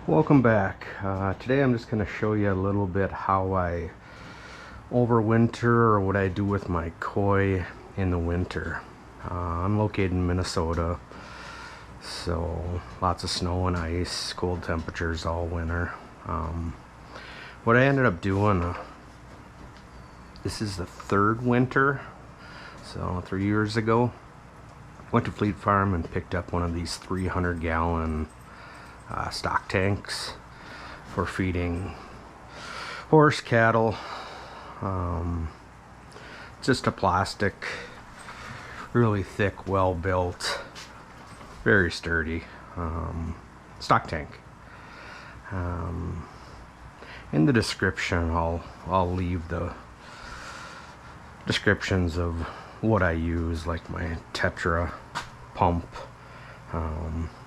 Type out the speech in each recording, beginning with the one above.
Welcome back. Today I'm just going to show you a little bit how I overwinter, or what I do with my koi in the winter. I'm located in Minnesota, so lots of snow and ice, cold temperatures all winter. What I ended up doing, this is the third winter, so 3 years ago, went to Fleet Farm and picked up one of these 300-gallon stock tanks for feeding horse, cattle. Just a plastic, really thick, well built, very sturdy stock tank. In the description I'll leave the descriptions of what I use, like my Tetra pump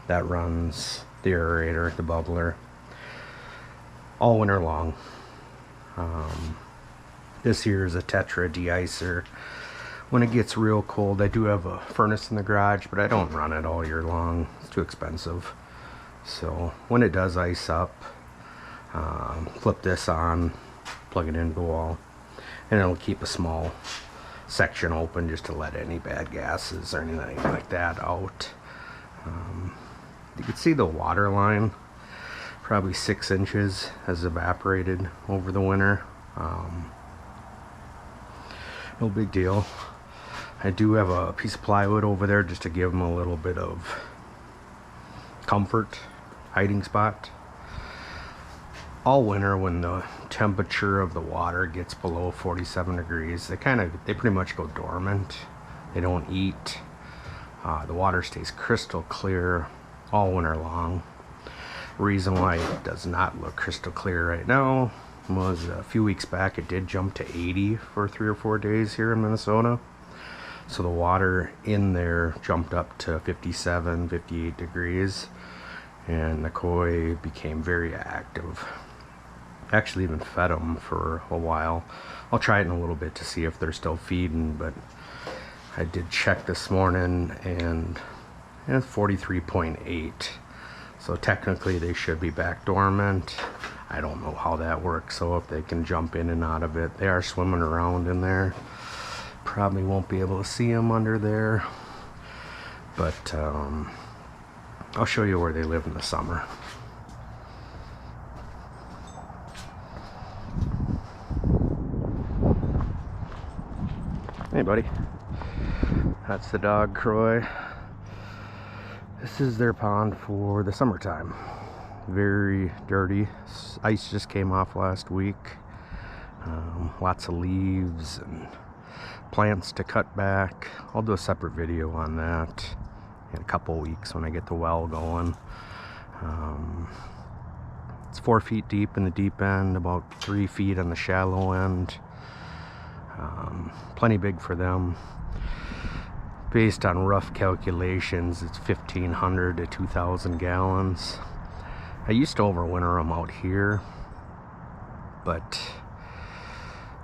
that runs the aerator, the bubbler, all winter long. This here is a Tetra deicer. When it gets real cold, I do have a furnace in the garage, but I don't run it all year long. It's too expensive. So when it does ice up, flip this on, plug it into the wall, and it'll keep a small section open just to let any bad gases or anything like that out. You can see the water line, probably 6 inches, has evaporated over the winter. No big deal. I do have a piece of plywood over there just to give them a little bit of comfort, hiding spot. All winter, when the temperature of the water gets below 47 degrees, they pretty much go dormant. They don't eat. The water stays crystal clear all winter long. Reason why it does not look crystal clear right now was a few weeks back it did jump to 80 for 3 or 4 days here in Minnesota. So the water in there jumped up to 57, 58 degrees, and the koi became very active. Actually even fed them for a while. I'll try it in a little bit to see if they're still feeding, but I did check this morning and it's 43.8. So technically they should be back dormant. I don't know how that works, so if they can jump in and out of it. They are swimming around in there. Probably won't be able to see them under there, but I'll show you where they live in the summer. Hey buddy, that's the dog koi. This is their pond for the summertime. Very dirty. Ice just came off last week. Lots of leaves and plants to cut back. I'll do a separate video on that in a couple weeks when I get the well going. It's 4 feet deep in the deep end, about 3 feet on the shallow end. Plenty big for them. Based on rough calculations, it's 1,500 to 2,000 gallons. I used to overwinter them out here, but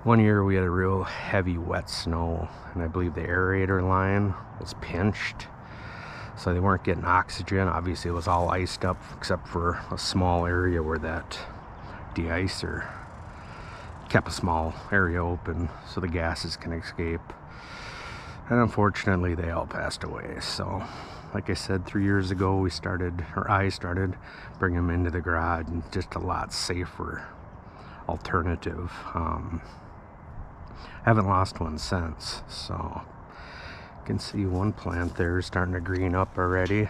one year we had a real heavy wet snow, and I believe the aerator line was pinched, so they weren't getting oxygen. Obviously it was all iced up except for a small area where that deicer kept a small area open so the gases can escape. And unfortunately they all passed away. So like I said, 3 years ago I started bringing them into the garage, and just a lot safer alternative. Haven't lost one since. So you can see one plant there is starting to green up already.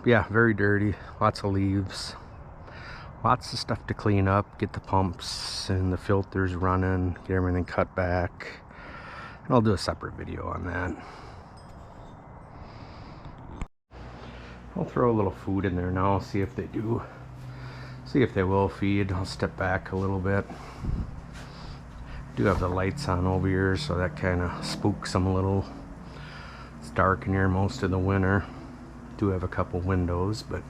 Yeah, very dirty, lots of leaves, lots of stuff to clean up, get the pumps and the filters running, get everything cut back. And I'll do a separate video on that. I'll throw a little food in there now, see if they will feed. I'll step back a little bit. Do have the lights on over here, so that kind of spooks them a little. It's dark in here most of the winter. Do have a couple windows, but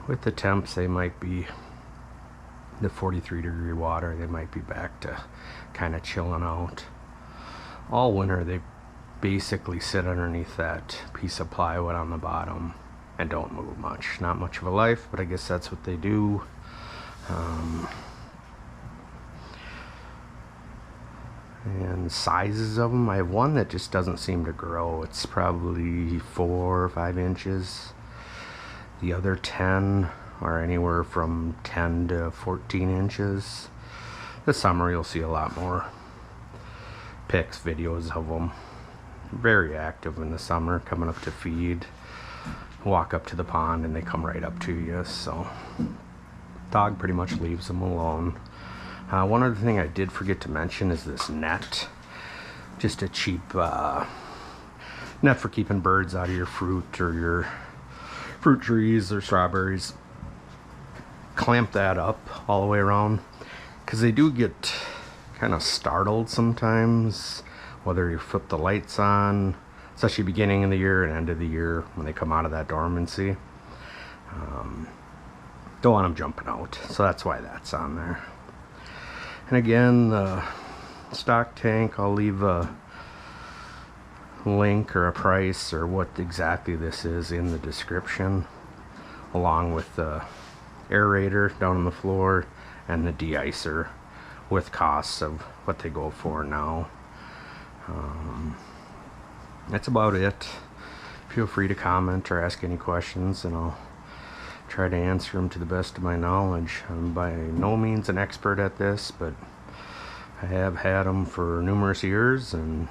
with the temps, they might be the 43-degree water. They might be back to kind of chilling out. All winter they basically sit underneath that piece of plywood on the bottom and don't move much. Not much of a life, but I guess that's what they do. And sizes of them, I have one that just doesn't seem to grow. It's probably 4 or 5 inches. The other 10 are anywhere from 10 to 14 inches. This summer you'll see a lot more pics, videos of them. Very active in the summer, coming up to feed. Walk up to the pond and they come right up to you. So dog pretty much leaves them alone. One other thing I did forget to mention is this net. Just a cheap net for keeping birds out of your fruit or your fruit trees or strawberries. Clamp that up all the way around, because they do get kind of startled sometimes, whether you flip the lights on, especially beginning of the year and end of the year when they come out of that dormancy. Don't want them jumping out, so that's why that's on there. And again, the stock tank, I'll leave a link or a price or what exactly this is in the description, along with the aerator down on the floor and the deicer with costs of what they go for now. That's about it. Feel free to comment or ask any questions, and I'll try to answer them to the best of my knowledge. I'm by no means an expert at this, but I have had them for numerous years and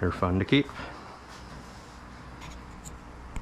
they're fun to keep.